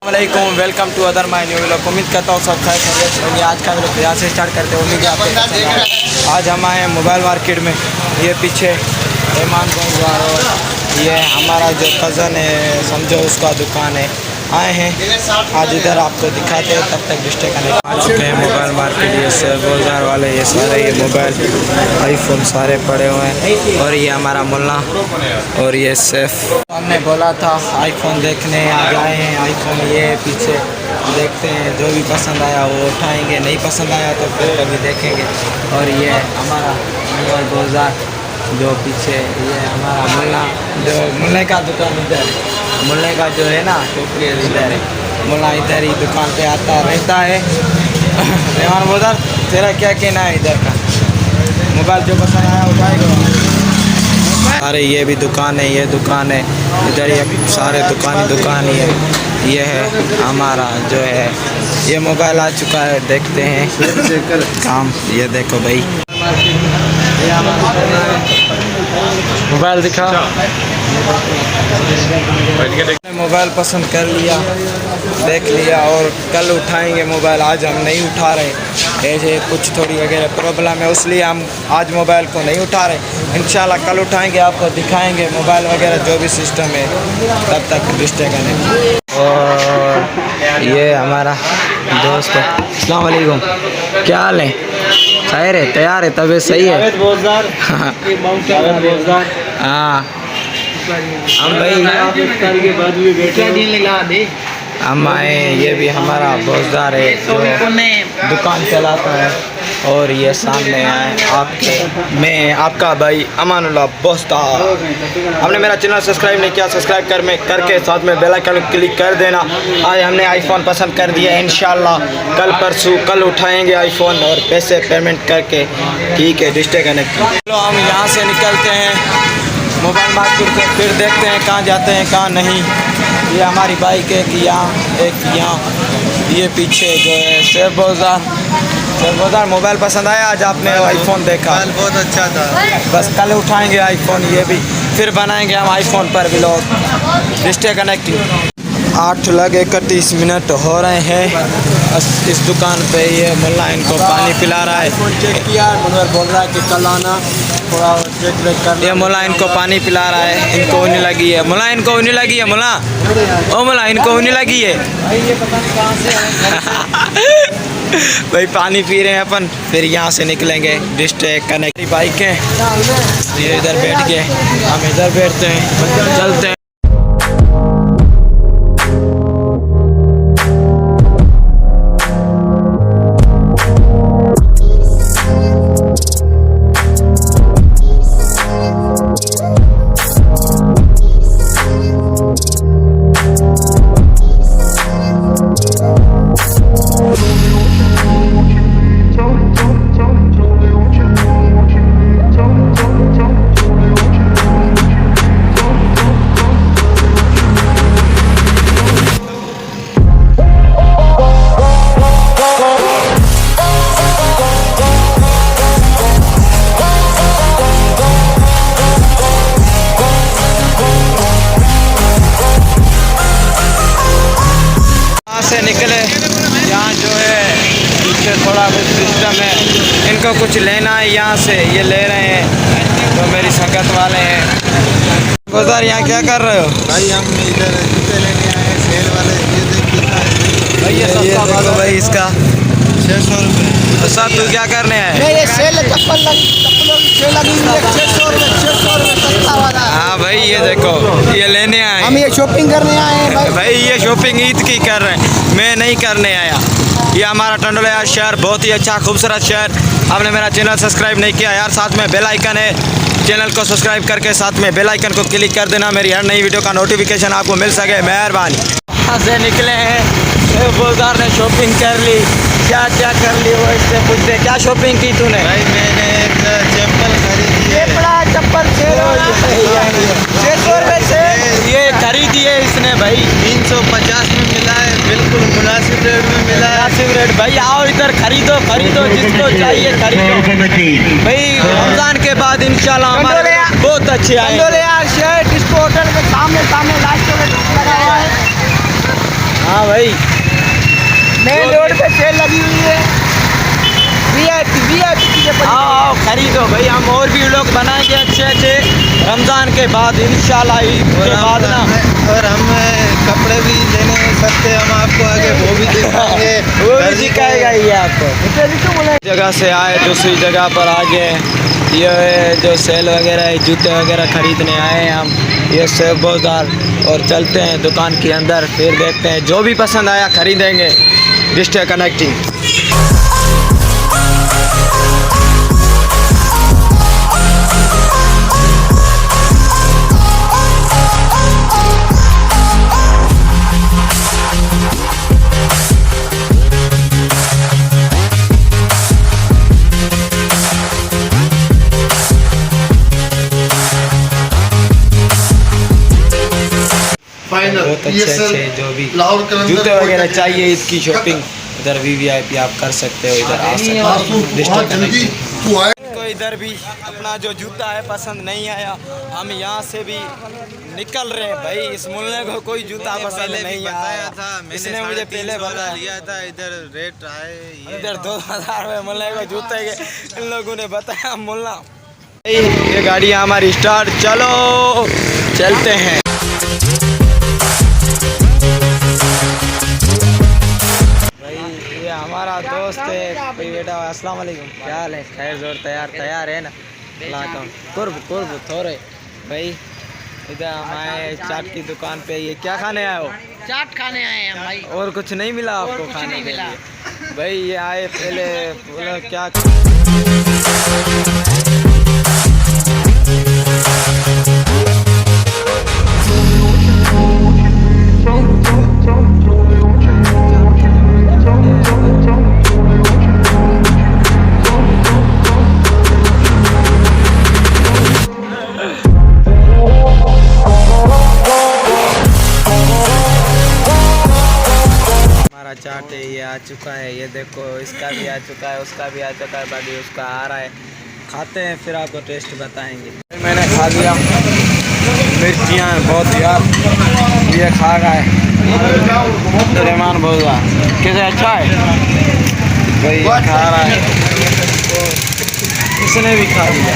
वालेकुम, welcome to other my new vlog. उम्मीद करता हूँ सब खैर खैरियत होंगे। आज का व्लॉग यहाँ से स्टार्ट करते हैं। उम्मीद है आपको आज हम आए हैं मोबाइल मार्केट में। ये पीछे ईमान और ये हमारा जो कज़न है समझो उसका दुकान है, आए हैं आज इधर आपको दिखाते हैं। तब तक डिस्ट्रिक्ट कनेक्ट आ चुके हैं मोबाइल मार्केट। ये शेयर बाजार वाले ये सारे ये मोबाइल आईफोन सारे पड़े हुए हैं। और ये हमारा मुल्ला और ये सेफ हमने बोला था आईफोन देखने आ गए हैं। आईफोन ये पीछे देखते हैं, जो भी पसंद आया वो उठाएंगे, नहीं पसंद आया तो फिर कभी देखेंगे। और ये हमारा मोबाइल बाजार जो पीछे ये हमारा मुल्ला जो मुल्ले का दुकान इधर, मुल्ले का जो है ना टोकरी इधर है। मुल्ला इधर ही दुकान पे आता रहता है। रेहान बोदर तेरा क्या कहना है इधर का? मोबाइल जो पसंद आया उठाएगा। अरे ये भी दुकान है, ये दुकान है इधर, ये सारे दुकान ही है। ये है हमारा जो है ये मोबाइल आ चुका है, देखते हैं काम। ये देखो भाई ये हमारा मोबाइल दिखा। मोबाइल पसंद कर लिया, देख लिया और कल उठाएंगे मोबाइल। आज हम नहीं उठा रहे, ऐसे कुछ थोड़ी वगैरह प्रॉब्लम है इसलिए हम आज मोबाइल को नहीं उठा रहे। इंशाल्लाह कल उठाएंगे, आपको दिखाएंगे मोबाइल वगैरह जो भी सिस्टम है। तब तक रिश्ते करने। और ये हमारा दोस्त है। अस्सलाम वालेकुम, क्या हाल है? खैर है, तैयार है, तबीयत सही है? हाँ हम भाई हम आए, ये भी हमारा बोझदार है जो दुकान चलाता है। और ये सामने आए आपके, मैं आपका भाई अमानुल्लाह बोझदार। हमने मेरा चैनल सब्सक्राइब नहीं किया, सब्सक्राइब करके साथ में बेल आइकन क्लिक कर देना। आज हमने आईफोन पसंद कर दिया, इंशाल्लाह कल परसों कल उठाएंगे आईफोन और पैसे पेमेंट करके। ठीक है डिस्ट्रिक्ट कनेक्ट। चलो हम यहाँ से निकलते हैं मोबाइल मार्केट से, फिर देखते हैं कहाँ जाते हैं कहाँ नहीं। ये हमारी बाइक है कि एक यहाँ ये पीछे जो है शेयर बाजार मोबाइल पसंद आया। आज आपने आईफोन देखा, बहुत अच्छा था। बस कल उठाएंगे आईफोन, ये भी फिर बनाएंगे हम आईफोन पर व्लॉग। डिस्ट्रिक्ट कनेक्ट 8:31 हो रहे हैं इस दुकान पे। ये मुल्ला इनको पानी पिला रहा है। फोन चेक किया, मुनवर बोल रहा है कि कल आना थोड़ा चेक कर। ये मुल्ला इनको पानी पिला रहा है, इनको ऊनी लगी है। मुल्ला इनको ऊनी लगी है, मुल्ला ओ मुल्ला इनको ऊनी लगी है। भाई पानी पी रहे हैं अपन, फिर यहाँ से निकलेंगे डिस्ट्रिक्ट कनेक्ट। बाइक है ये इधर बैठ के, हम इधर बैठते हैं, चलते हैं। से निकले यहाँ जो है पीछे थोड़ा कुछ सिस्टम है, इनको कुछ लेना है यहाँ से, ये ले रहे हैं तो मेरी संगत वाले हैं। गुजार यहाँ क्या कर रहे हो? भाई हम इधर जूते लेने आए हैं सेल वाले। ये देखो भाई इसका 600 रुपये। तो सर तू क्या करने आए? हाँ भाई ये देखो ये लेने आए, हम ये शॉपिंग करने आए हैं भाई। ये शॉपिंग ईद की कर रहे हैं, मैं नहीं करने आया। ये हमारा टंडोलिया शहर बहुत ही अच्छा खूबसूरत शहर। आपने मेरा चैनल सब्सक्राइब नहीं किया यार, साथ में बेल आइकन है, चैनल को सब्सक्राइब करके साथ में बेल आइकन को क्लिक कर देना, मेरी हर नई वीडियो का नोटिफिकेशन आपको मिल सके, मेहरबानी। वहाँ से निकले हैं, बाजार ने शॉपिंग कर ली। क्या क्या कर ली वो इससे पूछते, क्या शॉपिंग की तूने? भाई मैंने एक चप्पल खरीदी है। बड़ा चप्पल 600 रुपये से ये खरीदी है इसने भाई। 350 में मिला है, बिल्कुल मुनासिब रेट में मिला है। मुनासिब रेट भाई, आओ इधर खरीदो जिसको चाहिए खरीदो भाई। रमजान के बाद इंशाल्लाह हमारे बहुत अच्छे आए। होटल के सामने लास्ट में लगा हुआ है। हाँ भाई, मेन रोड पे सेल लगी हुई है, वीआईपी चीजें पड़ी आओ आओ खरीदो भाई। हम और भी लोग बनाएंगे अच्छे अच्छे रमज़ान के बाद इंशाल्लाह, ईद के बाद ना। और हम कपड़े भी लेने सस्ते, हम आपको आगे वो भी दिखाएंगे। वो भी दिखाएगा ये आपको। जगह से आए दूसरी जगह पर आ गए। ये जो सेल वगैरह है, जूते वगैरह खरीदने आए हैं हम, ये सेब बाजार। और चलते हैं दुकान के अंदर, फिर देखते हैं जो भी पसंद आया खरीदेंगे। District connecting. बहुत अच्छे जो भी जूते वगैरह चाहिए, इसकी शॉपिंग इधर VVIP आप कर सकते हो, इधर आ सकते हो। को इधर भी अपना जो जूता है पसंद नहीं आया, हम यहाँ से भी निकल रहे हैं भाई। इस मुल्ले को कोई जूता पसंद नहीं आया था, इसने मुझे पहले बता लिया था। इधर रेट आए, इधर 2000 में मुल्ले को जूते के इन लोगों ने बताया मुल्ला। ये गाड़ी हमारी स्टार्ट, चलो चलते हैं। ये हमारा दोस्त है कोई बेटा। अस्सलाम वालेकुम, क्या हाल है? खैर जोर, तैयार है ना? लाकम कुर्ब थोड़े भाई। इधर हम आए चाट की दुकान पे। ये क्या खाने आए हो? चाट खाने आए हैं भाई। और कुछ नहीं मिला आपको खाने के लिए? भाई ये आए पहले बोला क्या चाट है, ये आ चुका है। ये देखो, इसका भी आ चुका है, उसका भी आ चुका है, बाकी उसका आ रहा है। खाते हैं फिर आपको टेस्ट बताएंगे। मैंने खा लिया, मिर्चियाँ बहुत यार, ये खा गए। रहमान बोल रहा कैसे, अच्छा है भाई? ये खा रहा है, इसने भी खा लिया।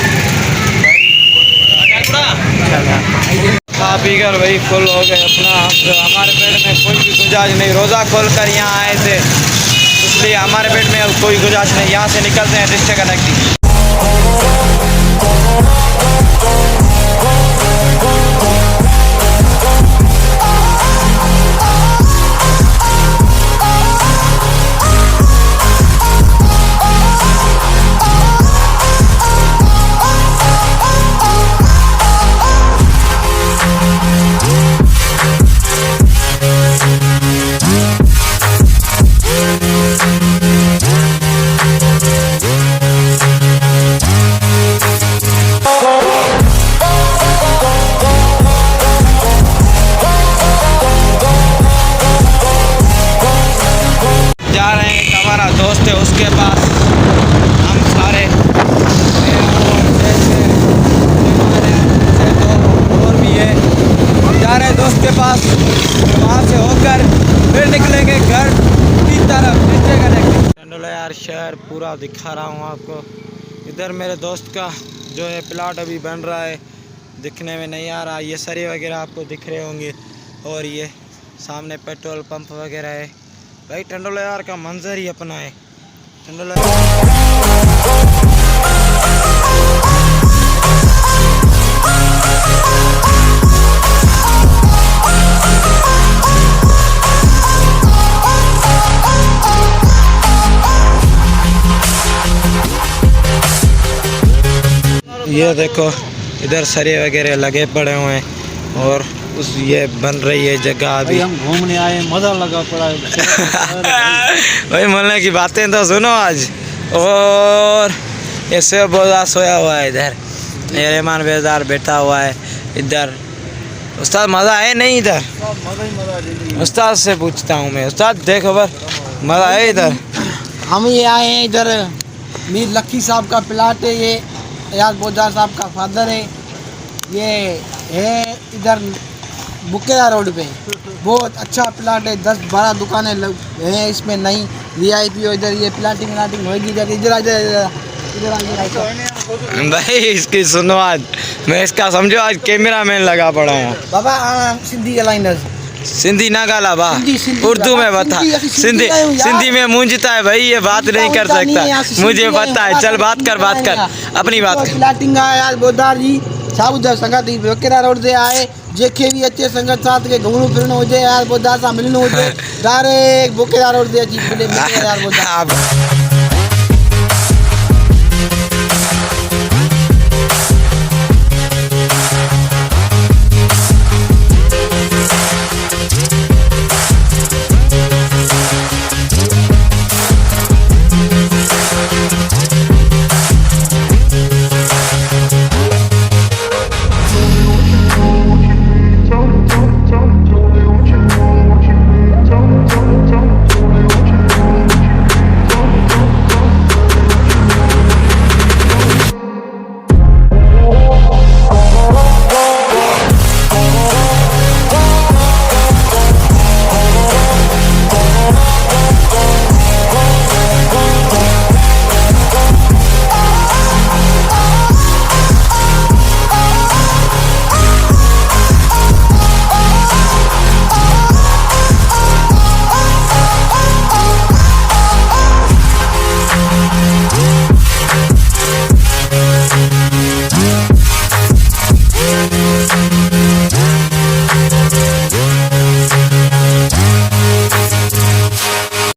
खा पी कर भाई फुल हो गए अपना। हमारे पेट में कोई भी गुंजाइश नहीं, रोज़ा खोल कर यहाँ आए थे, इसलिए हमारे पेट में अब कोई गुंजाइश नहीं। यहाँ से निकलते हैं डिस्ट्रिक्ट कनेक्टिंग। दोस्त है उसके पास, हम सारे और भी है। हम जा रहे हैं दोस्त के पास, वहाँ से होकर फिर निकलेंगे घर की तरफ। टंडोला यार शहर पूरा दिखा रहा हूँ आपको। इधर मेरे दोस्त का जो है प्लाट अभी बन रहा है, दिखने में नहीं आ रहा। ये सरी वगैरह आपको दिख रहे होंगे, और ये सामने पेट्रोल पंप वगैरह है। भाई टंडोला यार का मंजर ही अपना है। टंडोला ये देखो, इधर सरे वगैरह लगे पड़े हुए हैं, और उस ये बन रही है जगह अभी। हम घूमने आए, मज़ा लगा पड़ा भाई मिलने की बातें तो सुनो आज। और ऐसे बोला सोया हुआ है इधर, ये रहमान बेजार बैठा हुआ है इधर। उस्ताद मज़ा है नहीं इधर? उस्ताद से पूछता हूँ मैं, उस्ताद देखो खबर मज़ा है इधर? हम ये आए हैं इधर, मीर लक्की साहब का प्लाट है, ये याद बोजार साहब का फादर है। ये है इधर बुकेरा रोड पे बहुत अच्छा प्लाट है। 10-12 दुकानें हैं इसमें नई VIP। इधर ये प्लाटिंग होगी। इधर भाई इसकी सुनो, आज मैं इसका समझो आज कैमरा मैन लगा पड़ा हूँ। बाबा सिंधी ॻाल्हाईंदसि। सिंधी ना गाला बा, सिंधी उर्दू में बता। सिंधी सिंधी में मूंझता है भाई, ये बात नहीं कर सकता। मुझे पता है, चल बात कर अपनी बात कर। प्लाटिंग आहे यार बोदार जी छा ॿुधायो संगत ही बुकेरा रोड ते आहे। जेके भी अचे संगत साथ के घुमणो फिरणो हुजे यार बोदार सां मिलणो हुजे डायरेक्ट बुकेरा रोड ते अची मिले यार बोदार।